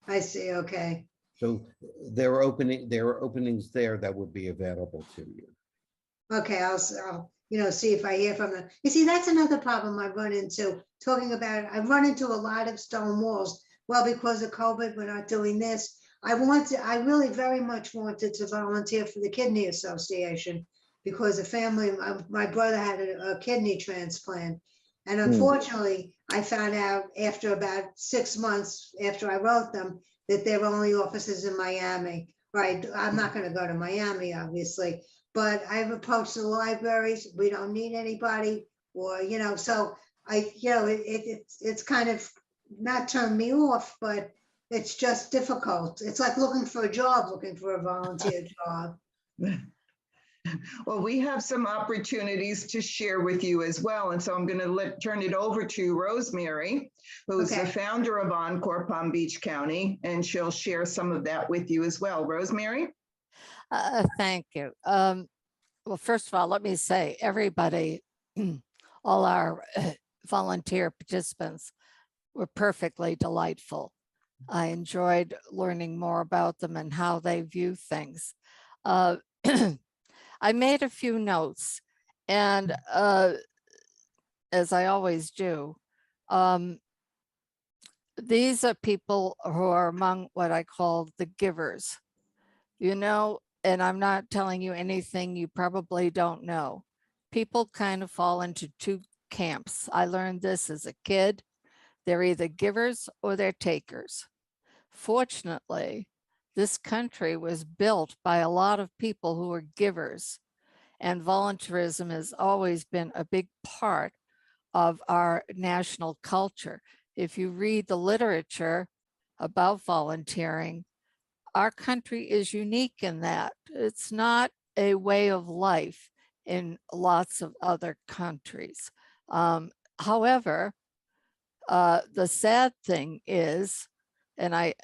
I see, okay. So there are openings there that would be available to you. Okay, I'll see if I hear from them. You see, that's another problem I've run into, I've run into a lot of stone walls. Well, because of COVID, we're not doing this. I really very much wanted to volunteer for the Kidney Association because my brother had a kidney transplant. And unfortunately, I found out after about 6 months after I wrote them that their only offices in Miami. Right, I'm not going to go to Miami, obviously, but I've approached the libraries. We don't need anybody, or so it's kind of not turned me off, but it's just difficult. It's like looking for a job, looking for a volunteer job. Well, we have some opportunities to share with you as well. And so I'm going to turn it over to Rosemary, who's the founder of Encore Palm Beach County, and she'll share some of that with you as well. Rosemary? Thank you. Well, first of all, let me say, everybody, all our volunteer participants were perfectly delightful. I enjoyed learning more about them and how they view things. I made a few notes, and as I always do, these are people who are among what I call the givers, and I'm not telling you anything you probably don't know. People kind of fall into two camps. I learned this as a kid. They're either givers or they're takers. Fortunately, this country was built by a lot of people who are givers, and volunteerism has always been a big part of our national culture. If you read the literature about volunteering, our country is unique in that. It's not a way of life in lots of other countries. However, the sad thing is, and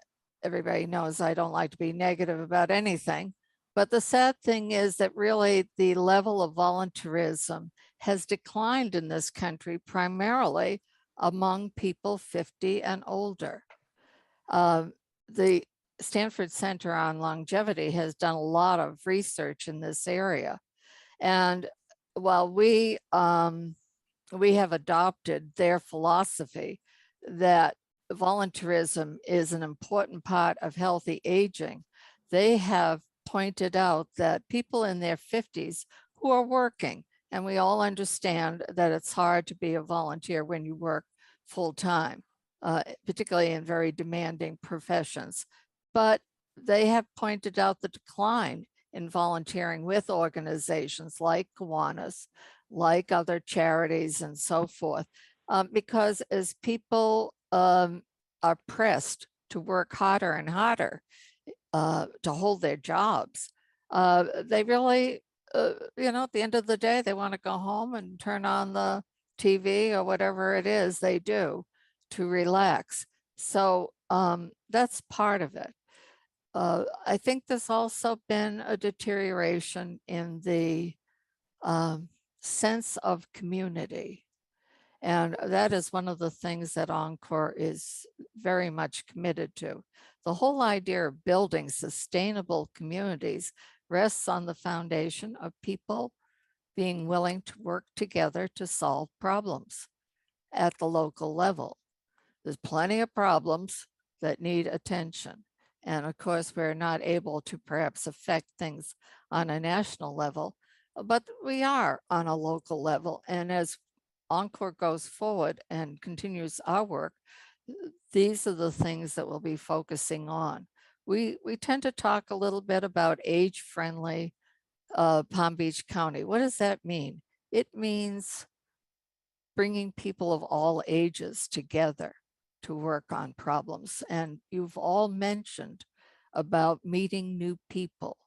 everybody knows I don't like to be negative about anything, but the sad thing is that really the level of volunteerism has declined in this country, primarily among people 50 and older. The Stanford Center on Longevity has done a lot of research in this area. And while we have adopted their philosophy that volunteerism is an important part of healthy aging, they have pointed out that people in their 50s who are working, and we all understand that it's hard to be a volunteer when you work full time, particularly in very demanding professions, but they have pointed out the decline in volunteering with organizations like Kiwanis, like other charities and so forth, because as people are pressed to work harder and harder to hold their jobs, they really, at the end of the day, they want to go home and turn on the TV or whatever it is they do to relax. So that's part of it. I think there's also been a deterioration in the sense of community. And that is one of the things that Encore is very much committed to. The whole idea of building sustainable communities rests on the foundation of people being willing to work together to solve problems at the local level. There's plenty of problems that need attention. And of course, we're not able to perhaps affect things on a national level, but we are on a local level. And as Encore goes forward and continues our work, these are the things that we'll be focusing on. We tend to talk a little bit about age-friendly Palm Beach County. What does that mean? It means bringing people of all ages together to work on problems. And you've all mentioned about meeting new people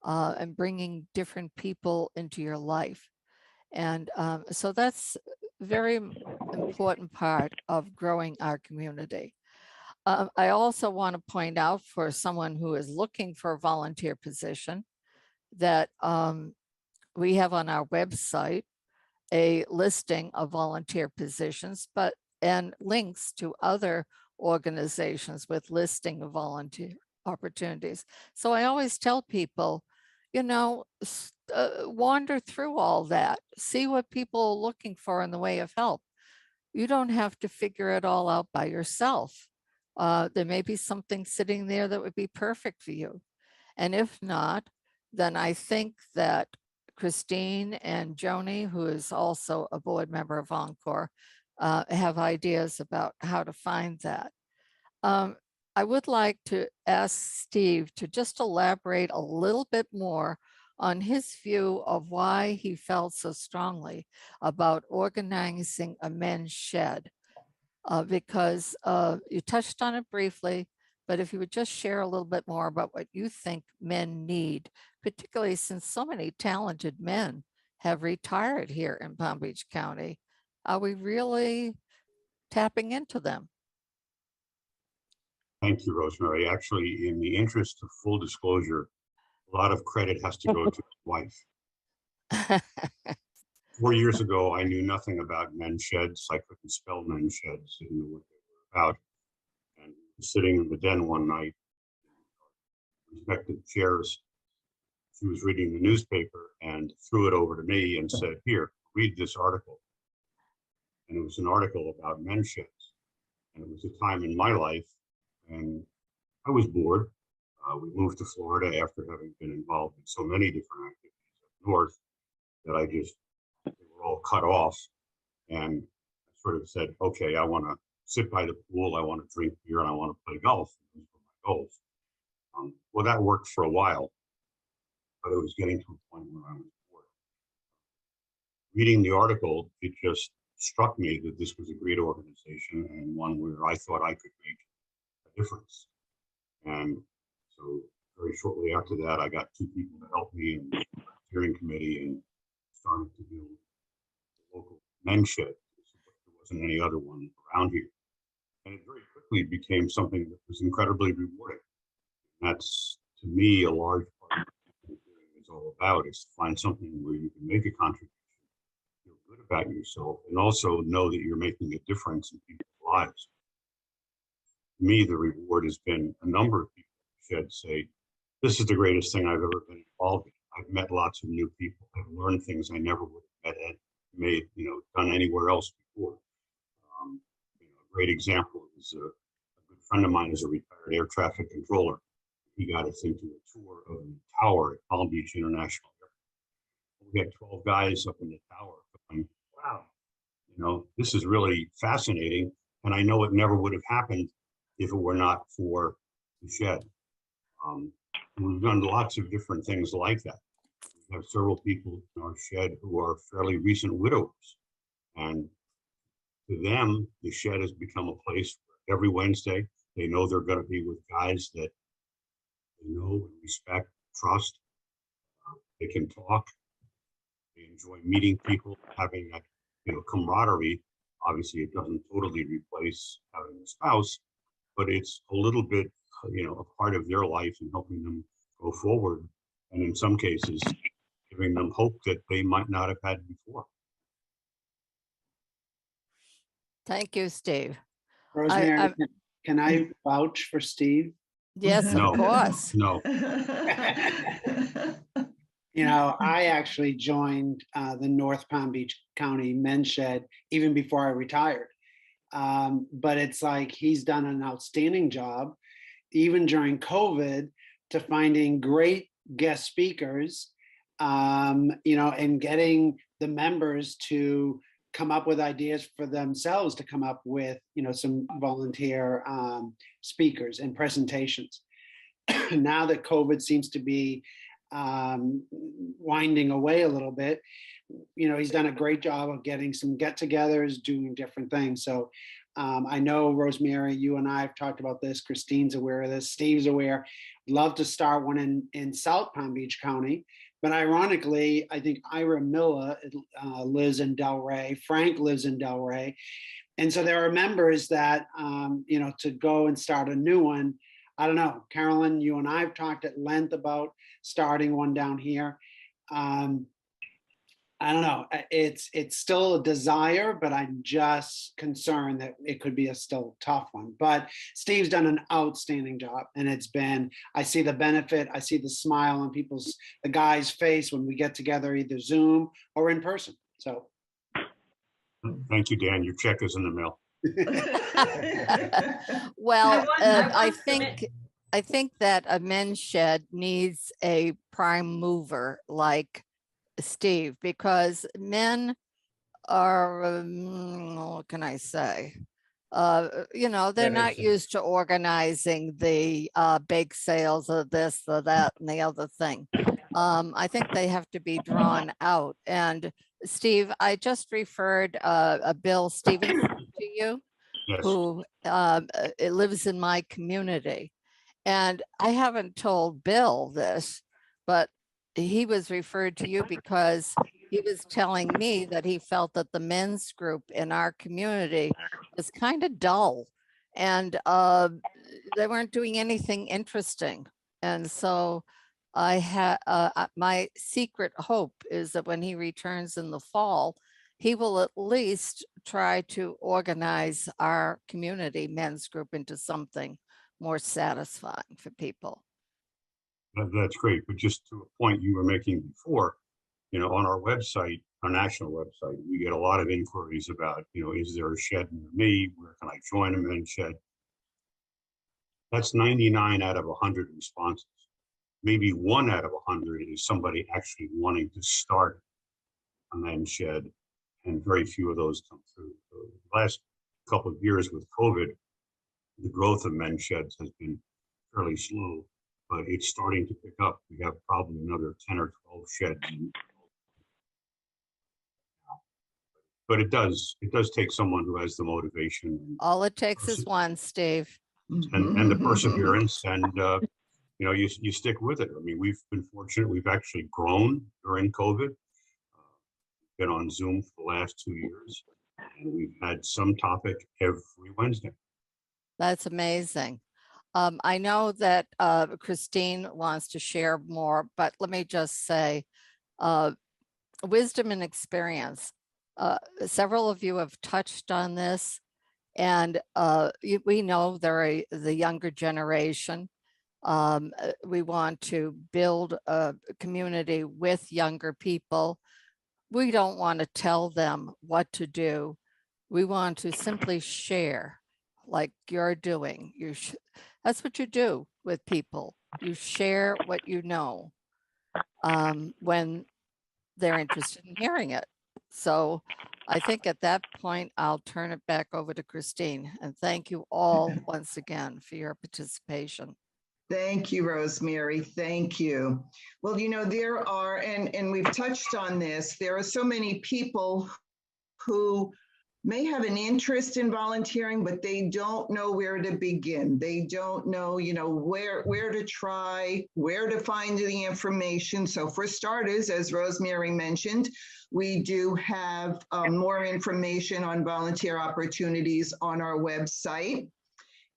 and bringing different people into your life. And so that's a very important part of growing our community. I also want to point out for someone who is looking for a volunteer position that we have on our website a listing of volunteer positions, and links to other organizations with listing of volunteer opportunities. So I always tell people, wander through all that, see what people are looking for in the way of help. You don't have to figure it all out by yourself. There may be something sitting there that would be perfect for you. And if not, then I think that Christine and Joni, who is also a board member of Encore, have ideas about how to find that. I would like to ask Steve to just elaborate a little bit more on his view of why he felt so strongly about organizing a men's shed, because you touched on it briefly, but if you would just share a little bit more about what you think men need, particularly since so many talented men have retired here in Palm Beach County. Are we really tapping into them? Thank you, Rosemary. Actually, in the interest of full disclosure, a lot of credit has to go to his wife. 4 years ago, I knew nothing about men's sheds. I couldn't spell men's sheds, didn't know what they were about. And sitting in the den one night, respected chairs, she was reading the newspaper and threw it over to me and said, "Here, read this article." And it was an article about men's sheds. And it was a time in my life, and I was bored. We moved to Florida after having been involved in so many different activities up north that they were all cut off. And I sort of said, okay, I want to sit by the pool, I want to drink beer, and I want to play golf. Those were my goals. Well, that worked for a while, but it was getting to a point where I was bored. Reading the article, it just struck me that this was a great organization and one where I thought I could make a difference. And so very shortly after that, I got 2 people to help me in the steering committee and started to build a local men's shed. There wasn't any other one around here. And it very quickly became something that was incredibly rewarding. That's, to me, a large part of what it's all about, is to find something where you can make a contribution, feel good about yourself, and also know that you're making a difference in people's lives. To me, the reward has been a number of people should say, this is the greatest thing I've ever been involved in. I've met lots of new people. I've learned things I never would have done anywhere else before. A great example is a good friend of mine is a retired air traffic controller. He got us into a tour of the tower at Palm Beach International Airport. We had 12 guys up in the tower going, wow, this is really fascinating. And I know it never would have happened if it were not for the shed. We've done lots of different things like that. We have several people in our shed who are fairly recent widowers. And to them, the shed has become a place where every Wednesday, they know they're going to be with guys that they know, respect, trust. They can talk. They enjoy meeting people, having that, camaraderie. Obviously, it doesn't totally replace having a spouse, but it's a little bit, a part of their life and helping them go forward. And in some cases, giving them hope that they might not have had before. Thank you, Steve. Rosemary, can I vouch for Steve? Yes, No. of course. No. I actually joined the North Palm Beach County Men's Shed even before I retired. But it's like he's done an outstanding job, even during COVID, to finding great guest speakers, and getting the members to come up with ideas for themselves to come up with, some volunteer speakers and presentations. Now that COVID seems to be winding away a little bit, he's done a great job of getting some get-togethers, doing different things. So I know, Rosemary, you and I have talked about this. Christine's aware of this. Steve's aware. Love to start one in South Palm Beach County. But ironically, I think Ira Miller lives in Delray. Frank lives in Delray. And so there are members that, to go and start a new one. I don't know, Carolyn, you and I have talked at length about starting one down here. I don't know, it's still a desire, but I'm just concerned that it could be a still tough one. But Steve's done an outstanding job, and I see the benefit, I see the smile on the guys' face when we get together, either Zoom or in person. So. Thank you, Dan. Your check is in the mail. Well, I think that a men's shed needs a prime mover like Steve, because men are, what can I say? They're not used to organizing the bake sales of this, or that, and the other thing. I think they have to be drawn out. And Steve, I just referred Bill Stevens to you, Yes. who lives in my community. And I haven't told Bill this, but he was referred to you because he was telling me that he felt that the men's group in our community was kind of dull, and they weren't doing anything interesting. And so my secret hope is that when he returns in the fall, he will at least try to organize our community men's group into something more satisfying for people. That's great. But just to a point you were making before, on our website, our national website, we get a lot of inquiries about, is there a shed near me? Where can I join a men's shed? That's 99 out of 100 responses. Maybe 1 out of 100 is somebody actually wanting to start a men's shed, and very few of those come through. So the last couple of years with COVID, the growth of men's sheds has been fairly slow, but it's starting to pick up. We have probably another 10 or 12 sheds. But it does take someone who has the motivation. All it takes is one, Steve. And the perseverance, and you stick with it. I mean, we've been fortunate. We've actually grown during COVID. Been on Zoom for the last 2 years, and we've had some topic every Wednesday. That's amazing. I know that Christine wants to share more, but let me just say, wisdom and experience. Several of you have touched on this, and we know they're the younger generation. We want to build a community with younger people. We don't want to tell them what to do. We want to simply share, like you're doing. That's what you do with people. You share what you know when they're interested in hearing it. So I think at that point, I'll turn it back over to Christine. And thank you all once again for your participation. Thank you, Rosemary. Thank you. Well, there are, and we've touched on this, there are so many people who may have an interest in volunteering, but they don't know where to begin. They don't know, where to try, where to find the information. So for starters, as Rosemary mentioned, we do have more information on volunteer opportunities on our website.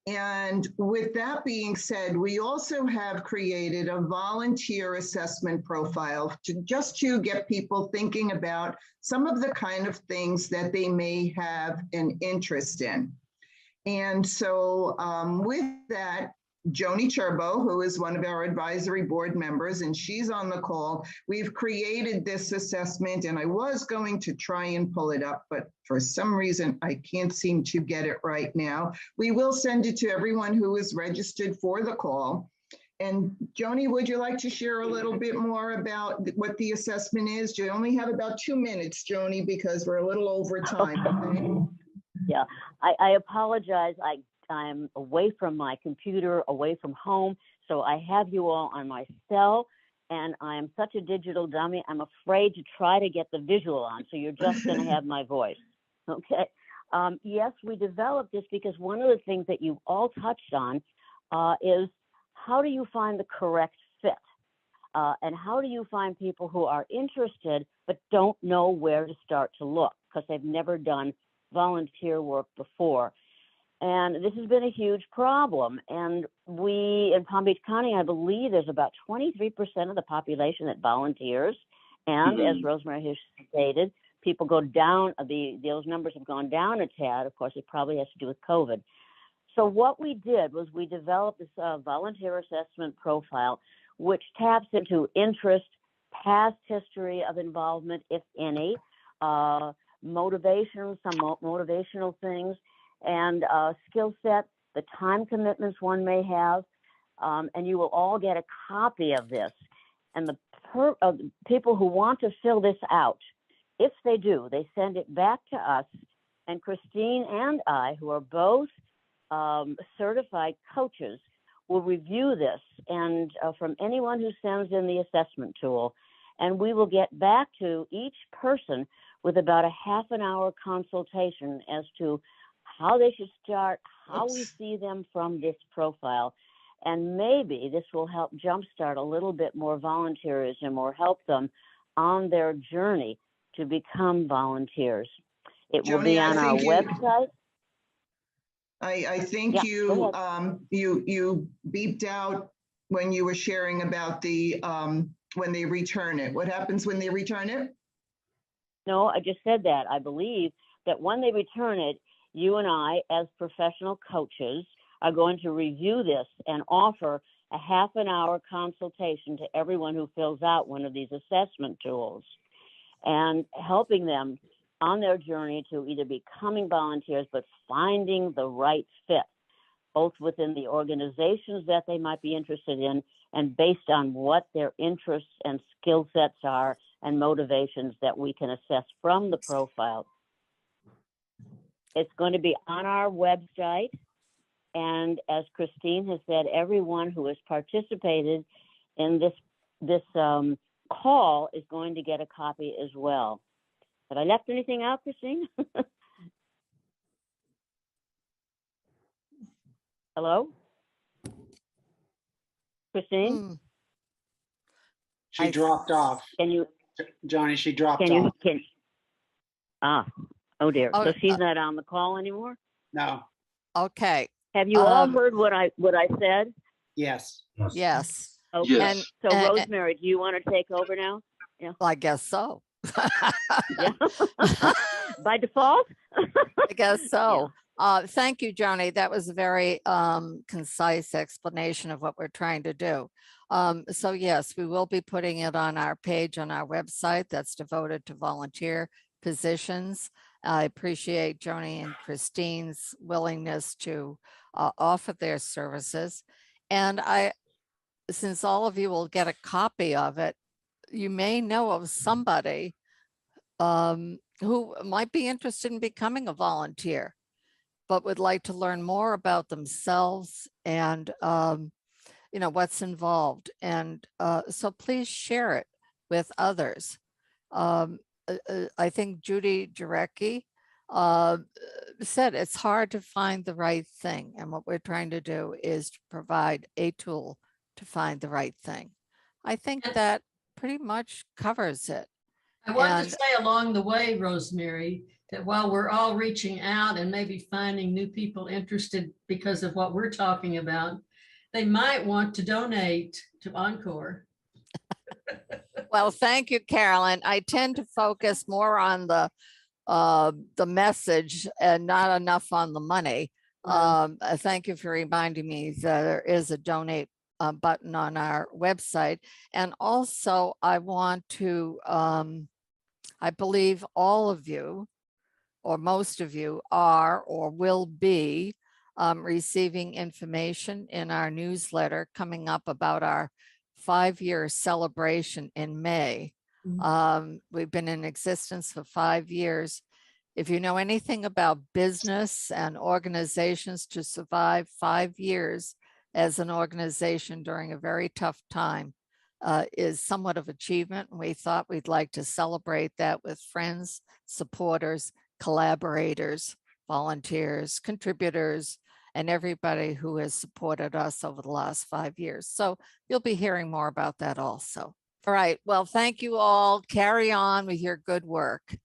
And with that being said, we also have created a volunteer assessment profile just to get people thinking about some of the kind of things that they may have an interest in. And so with that, Joni Cherbo, who is one of our advisory board members, and she's on the call, we've created this assessment, and I was going to try and pull it up, but for some reason, I can't seem to get it right now. We will send it to everyone who is registered for the call. And Joni, would you like to share a little bit more about what the assessment is? You only have about 2 minutes, Joni, because we're a little over time. Okay? Yeah, I apologize. I'm away from my computer, away from home. So I have you all on my cell, and I'm such a digital dummy. I'm afraid to try to get the visual on. So you're just going to have my voice. Okay. Yes, we developed this because one of the things that you all touched on is how do you find the correct fit? And how do you find people who are interested but don't know where to start to look because they've never done volunteer work before? And this has been a huge problem. And we, in Palm Beach County, I believe there's about 23% of the population that volunteers. And as Rosemary has stated, people go down, those numbers have gone down a tad. Of course, it probably has to do with COVID. So what we did was we developed this volunteer assessment profile, which taps into interest, past history of involvement, if any, motivation, some motivational things, and skill set, the time commitments one may have, and you will all get a copy of this. And the people who want to fill this out, if they do, they send it back to us, and Christine and I, who are both certified coaches, will review this and from anyone who sends in the assessment tool, and we will get back to each person with about a half an hour consultation as to how they should start, how we see them from this profile. And maybe this will help jumpstart a little bit more volunteerism or help them on their journey to become volunteers. It will be on our website. I think you beeped out when you were sharing about the when they return it. What happens when they return it? No, I just said that. I believe that when they return it, you and I, as professional coaches, are going to review this and offer a half an hour consultation to everyone who fills out one of these assessment tools and helping them on their journey to either becoming volunteers, but finding the right fit, both within the organizations that they might be interested in and based on what their interests and skill sets are and motivations that we can assess from the profile. It's going to be on our website. And as Christine has said, everyone who has participated in this call is going to get a copy as well. Have I left anything out, Christine? Hello? Christine? She dropped off. Can you? Joni, she dropped off. Oh dear. So she's not on the call anymore? No. Okay. Have you all heard what I said? Yes. Yes. Okay. Yes. So Rosemary, do you want to take over now? Yeah. Well, I guess so. Yeah. By default? I guess so. Yeah. Thank you, Joni. That was a very concise explanation of what we're trying to do. So yes, we will be putting it on our page on our website that's devoted to volunteer positions. I appreciate Joni and Christine's willingness to offer their services. And since all of you will get a copy of it, you may know of somebody who might be interested in becoming a volunteer, but would like to learn more about themselves and what's involved. And so please share it with others. I think Judi Jarecki said it's hard to find the right thing. And what we're trying to do is to provide a tool to find the right thing. I think that pretty much covers it. I want And- to say along the way, Rosemary, that while we're all reaching out and maybe finding new people interested because of what we're talking about, they might want to donate to Encore. Well, thank you, Carolyn. I tend to focus more on the message and not enough on the money. Thank you for reminding me that there is a donate button on our website. And also I want to, I believe all of you or most of you are or will be receiving information in our newsletter coming up about our 5-year celebration in May. We've been in existence for 5 years. If you know anything about business and organizations, to survive 5 years as an organization during a very tough time is somewhat of achievement. And we thought we'd like to celebrate that with friends, supporters, collaborators, volunteers, contributors, and everybody who has supported us over the last 5 years. So you'll be hearing more about that also. All right, well, thank you all. Carry on with your good work.